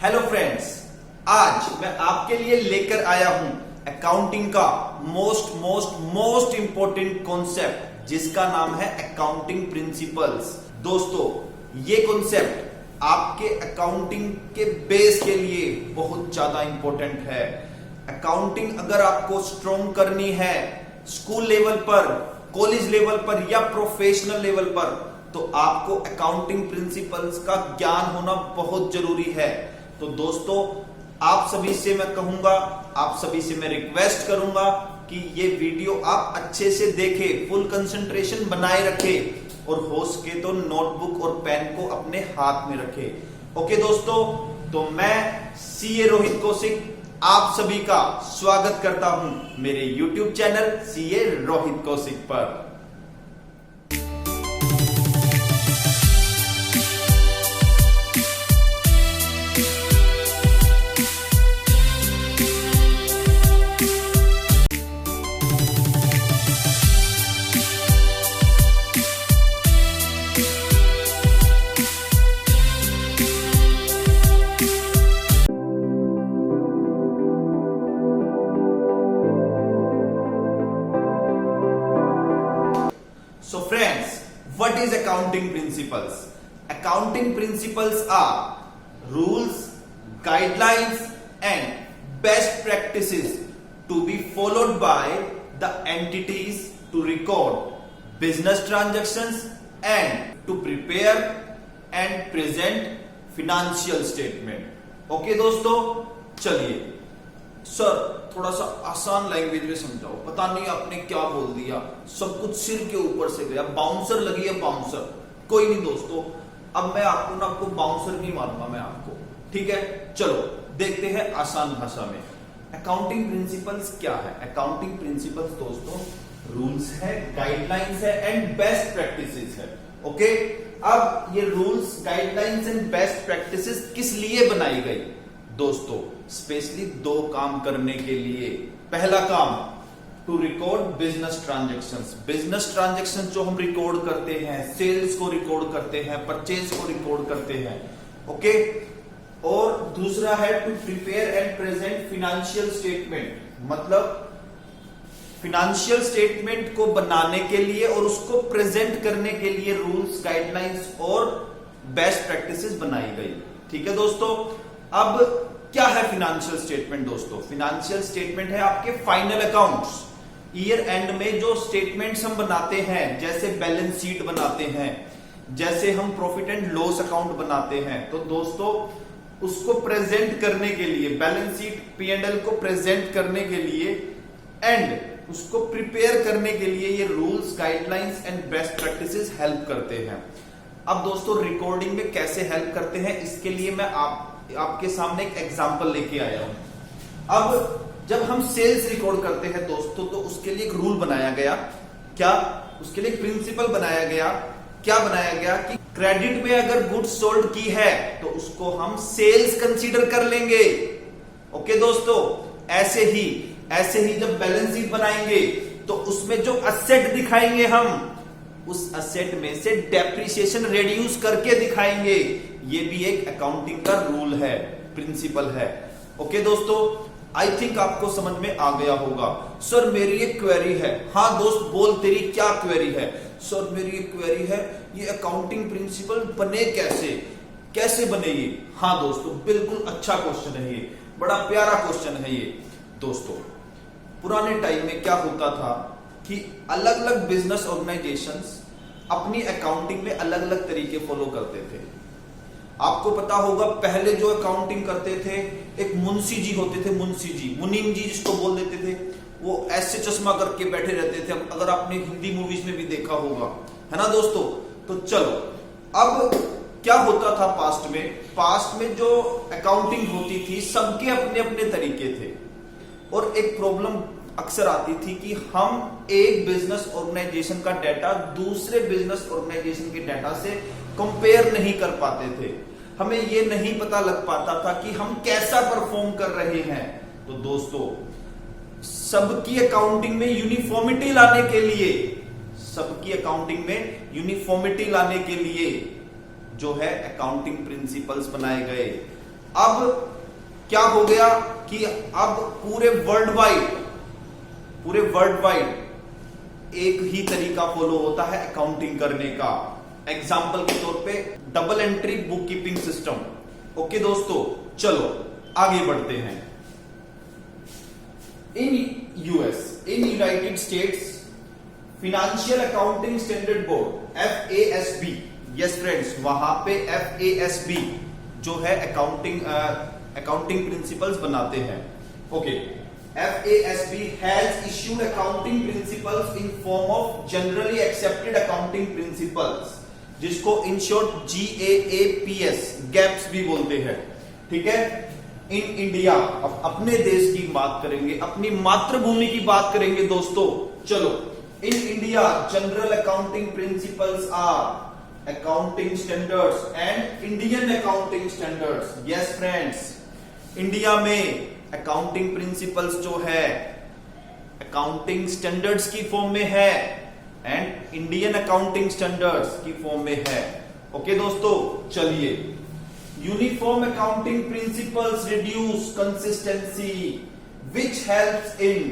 Hello friends, आज मैं आपके लिए लेकर आया हूं अकाउंटिंग का मोस्ट इंपॉर्टेंट कॉन्सेप्ट जिसका नाम है अकाउंटिंग प्रिंसिपल्स। दोस्तों, ये कॉन्सेप्ट आपके अकाउंटिंग के बेस के लिए बहुत ज्यादा इंपॉर्टेंट है। अकाउंटिंग अगर आपको स्ट्रॉन्ग करनी है स्कूल लेवल पर, कॉलेज लेवल पर या प्रोफेशनल लेवल पर, तो आपको अकाउंटिंग प्रिंसिपल्स का ज्ञान होना बहुत जरूरी है। तो दोस्तों, आप सभी से मैं कहूंगा, आप सभी से मैं रिक्वेस्ट करूंगा कि ये वीडियो आप अच्छे से देखें, फुल कंसंट्रेशन बनाए रखें और हो सके तो नोटबुक और पेन को अपने हाथ में रखें। ओके दोस्तों, तो मैं सीए रोहित कौशिक आप सभी का स्वागत करता हूं मेरे YouTube channel CA Rohit Kaushik पर। So friends, what is accounting principles? Accounting principles are rules, guidelines and best practices to be followed by the entities to record business transactions and to prepare and present financial statement. Okay दोस्तों, चलिए sir थोड़ा सा आसान language में समझाओ। पता नहीं आपने क्या बोल दिया, सब कुछ सिर के ऊपर से गया, बाउंसर लगी है बाउंसर। कोई नहीं दोस्तों, अब मैं आपको बाउंसर नहीं मारूंगा मैं आपको, ठीक है। चलो देखते हैं आसान भाषा में अकाउंटिंग प्रिंसिपल्स क्या है। अकाउंटिंग प्रिंसिपल्स दोस्तों रूल्स है, गाइडलाइंस है एंड बेस्ट प्रैक्टिसेस है। ओके, अब ये rules, guidelines and best practices किस लिए बनाई गई दोस्तों? स्पेशली दो काम करने के लिए। पहला काम, to record business transactions. Business transaction जो हम रिकॉर्ड करते हैं, सेल्स को रिकॉर्ड करते हैं, परचेज को रिकॉर्ड करते हैं। ओके, और दूसरा है to prepare and present financial statement, मतलब फिनेंशियल स्टेटमेंट को बनाने के लिए और उसको प्रेजेंट करने के लिए रूल्स, गाइडलाइंस और बेस्ट प्रैक्टिसेस बनाई गई। ठीक है दोस्तों, अब क्या है फिनेंशियल स्टेटमेंट दोस्तों? फिनेंशियल स्टेटमेंट है आपके फाइनल अकाउंट्स। ईयर एंड में जो स्टेटमेंट्स हम बनाते हैं, जैसे बैलेंस शीट बनाते हैं, जैसे हम प्रॉफिट एंड लॉस अकाउंट बनाते हैं, तो दोस्तों उसको प्रेजेंट करने के लिए, बैलेंस शीट P&L को प्रेजेंट करने के लिए एंड उसको प्रिपेयर करने के लिए ये rules, guidelines and best practices help करते हैं। अब दोस्तों रिकॉर्डिंग में कैसे हेल्प करते हैं, इसके लिए मैं आपके सामने एक एग्जांपल लेके आया हूं। अब जब हम सेल्स रिकॉर्ड करते हैं दोस्तों, तो उसके लिए एक रूल बनाया गया। क्या? उसके लिए एक प्रिंसिपल बनाया गया। क्या बनाया गया कि क्रेडिट में अगर गुड्स सोल्ड की है तो उसको हम सेल्स कंसीडर कर लेंगे। ओके दोस्तों, ऐसे ही जब बैलेंस शीट बनाएंगे तो उसमें जो असेट दिखाएंगे हम, उस असेट में से डेप्रिसिएशन रिड्यूस करके दिखाएंगे। ये भी एक अकाउंटिंग का रूल है, प्रिंसिपल है। ओके दोस्तों, आई थिंक आपको समझ में आ गया होगा। सर मेरी एक क्वेरी है। हाँ दोस्त बोल, तेरी क्या क्वेरी है? सर मेरी एक क्वेरी है, ये अकाउंटिंग प्रिंसिपल बने कैसे बने ये? हाँ दोस्तों, बिल्कुल अच्छा क्वेश्चन है ये, बड़ा प्यारा क्वेश्चन है ये। दोस्तों पुराने टाइम में क्या होता था कि अलग अलग बिजनेस ऑर्गेनाइजेशंस अपनी अकाउंटिंग में अलग अलग तरीके फॉलो करते थे। आपको पता होगा पहले जो अकाउंटिंग करते थे, एक मुंशी जी होते थे, मुनीम जी जिसको बोल देते थे, वो ऐसे चश्मा करके बैठे रहते थे। अगर आपने हिंदी मूवीज में भी देखा होगा, है ना दोस्तों। तो चलो, अब क्या होता था पास्ट में जो अकाउंटिंग होती थी, सबके अपने अपने तरीके थे और एक प्रॉब्लम अक्सर आती थी कि हम एक बिजनेस ऑर्गेनाइजेशन का डाटा दूसरे बिजनेस ऑर्गेनाइजेशन के डाटा से कंपेयर नहीं कर पाते थे। हमें यह नहीं पता लग पाता था कि हम कैसा परफॉर्म कर रहे हैं। तो दोस्तों सबकी अकाउंटिंग में यूनिफॉर्मिटी लाने के लिए जो है अकाउंटिंग प्रिंसिपल्स बनाए गए। अब क्या हो गया कि अब पूरे वर्ल्ड वाइड एक ही तरीका फॉलो होता है अकाउंटिंग करने का। एग्जाम्पल के तौर पे double entry book keeping system. Okay दोस्तों, चलो आगे बढ़ते हैं। In United states financial accounting standard board FASB, yes friends, वहां पे FASB जो है अकाउंटिंग प्रिंसिपल्स बनाते हैं। Okay, FASB has issued accounting principles in form of generally accepted accounting principles, जिसको इन शॉर्ट GAAPS भी बोलते हैं। ठीक है, इन इंडिया, अब अपने देश की बात करेंगे, अपनी मातृभूमि की बात करेंगे दोस्तों। चलो, in India general accounting principles or accounting standards and Indian accounting standards. Yes friends, India में अकाउंटिंग प्रिंसिपल्स जो है अकाउंटिंग स्टैंडर्ड्स की फॉर्म में है एंड इंडियन अकाउंटिंग स्टैंडर्ड्स की फॉर्म में है। ओके दोस्तों, चलिए, uniform accounting principles reduce consistency which helps in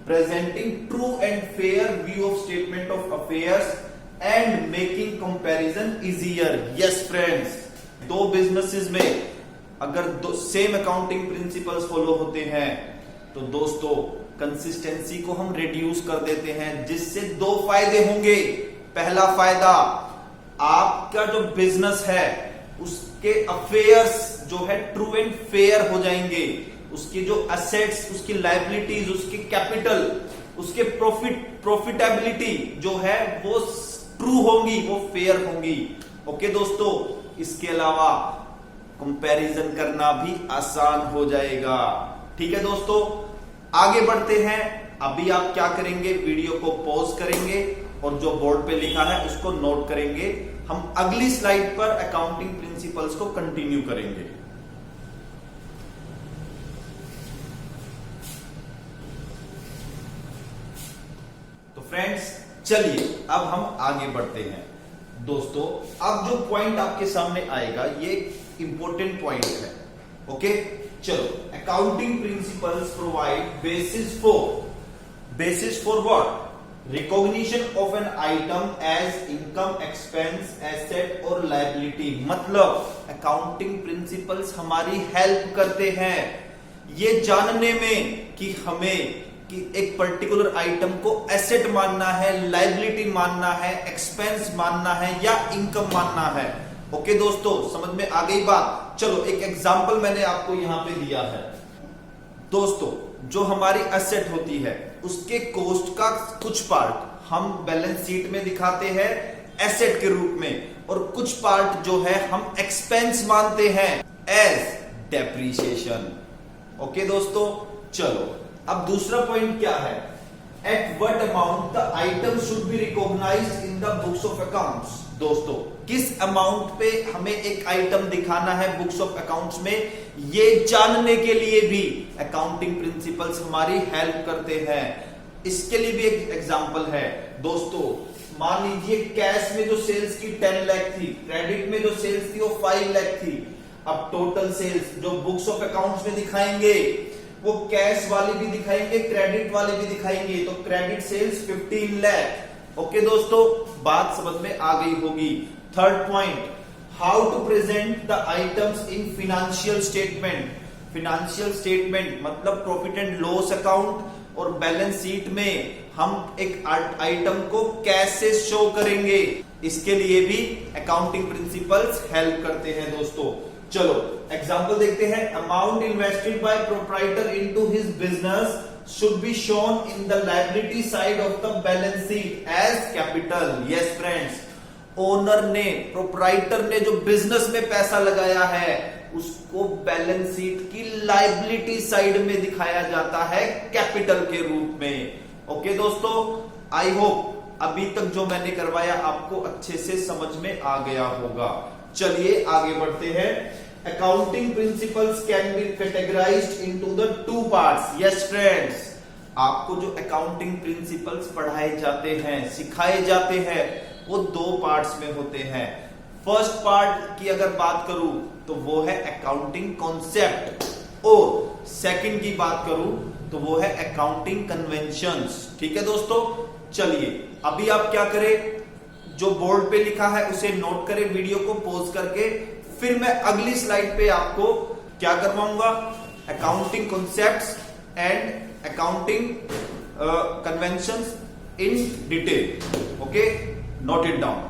presenting true and fair view of statement of affairs and making comparison easier. Yes friends, दो businesses में अगर सेम अकाउंटिंग प्रिंसिपल्स फॉलो होते हैं तो दोस्तों कंसिस्टेंसी को हम रिड्यूस कर देते हैं, जिससे दो फायदे होंगे। पहला फायदा, आपका जो बिजनेस है उसके अफेयर्स जो है ट्रू एंड फेयर हो जाएंगे, उसकी जो एसेट्स, उसकी लायबिलिटीज, उसकी कैपिटल, उसके प्रॉफिटेबिलिटी जो है वो ट्रू होंगी, वो फेयर होंगी। ओके दोस्तों, इसके अलावा कंपैरिजन करना भी आसान हो जाएगा। ठीक है दोस्तों, आगे बढ़ते हैं। अभी आप क्या करेंगे, वीडियो को पॉज करेंगे और जो बोर्ड पे लिखा है उसको नोट करेंगे। हम अगली स्लाइड पर अकाउंटिंग प्रिंसिपल्स को कंटिन्यू करेंगे। तो फ्रेंड्स, चलिए अब हम आगे बढ़ते हैं। दोस्तों, अब जो पॉइंट आपके सामने आएगा ये इंपॉर्टेंट पॉइंट है। ओके, चलो, accounting principles provide basis for what? Recognition of an item as income, expense, asset और लायबिलिटी। मतलब अकाउंटिंग प्रिंसिपल्स हमारी हेल्प करते हैं ये जानने में कि हमें कि एक पर्टिकुलर आइटम को एसेट मानना है, लायबिलिटी मानना है, एक्सपेंस मानना है या इनकम मानना है। ओके दोस्तों, समझ में आ गई बात? चलो, एक एग्जांपल मैंने आपको यहां पे दिया है। दोस्तों, जो हमारी एसेट होती है उसके कॉस्ट का कुछ पार्ट हम बैलेंस शीट में दिखाते हैं एसेट के रूप में, और कुछ पार्ट जो है हम एक्सपेंस मानते हैं एज डेप्रिसिएशन। ओके दोस्तों, चलो, अब दूसरा पॉइंट क्या है? At what amount the item should be recognised in the books of accounts. दोस्तों, किस अमाउंट पे हमें एक आइटम दिखाना है बुक्स ऑफ अकाउंट्स में, ये जानने के लिए भी अकाउंटिंग प्रिंसिपल्स हमारी हेल्प करते हैं। इसके लिए भी एक एग्जांपल है। दोस्तों, मान लीजिए कैश में जो सेल्स की 10 लाख थी, क्रेडिट में जो सेल्स थी वो 5 लाख थी। अब टोटल सेल्स जो बुक्स ऑफ अकाउंट्स में दिखाएंगे वो कैश वाली भी दिखाएंगे, क्रेडिट वाले भी दिखाएंगे। तो क्रेडिट सेल्स 15 लाख। ओके दोस्तों, बात समझ में आ गई होगी। Third point, how to present the items in financial statement. Financial statement मतलब प्रॉफिट एंड लॉस अकाउंट और बैलेंस शीट में हम एक आइटम को कैसे शो करेंगे, इसके लिए भी अकाउंटिंग प्रिंसिपल्स हेल्प करते हैं दोस्तों। चलो एग्जांपल देखते हैं। Amount invested bye proprietor into his business should be shown in the liability side of the balance sheet as capital. Yes friends, owner ने, प्रोप्राइटर ने जो बिजनेस में पैसा लगाया है उसको बैलेंस शीट की लायबिलिटी साइड में दिखाया जाता है कैपिटल के रूप में। ओके दोस्तों, आई होप अभी तक जो मैंने करवाया आपको अच्छे से समझ में आ गया होगा। चलिए आगे बढ़ते हैं। Accounting principles can be categorised into the two parts. Yes friends, आपको जो अकाउंटिंग प्रिंसिपल्स पढ़ाए जाते हैं, सिखाए जाते हैं, वो दो पार्ट्स में होते हैं। फर्स्ट पार्ट की अगर बात करूं तो वो है अकाउंटिंग कॉन्सेप्ट, और सेकंड की बात करूं तो वो है अकाउंटिंग कन्वेंशंस। ठीक है दोस्तों, चलिए अभी आप क्या करें, जो बोर्ड पे लिखा है उसे नोट करें, वीडियो को पॉज करके, फिर मैं अगली स्लाइड पे आपको क्या करवाऊंगा, accounting concepts and accounting conventions in detail. Okay, note it down.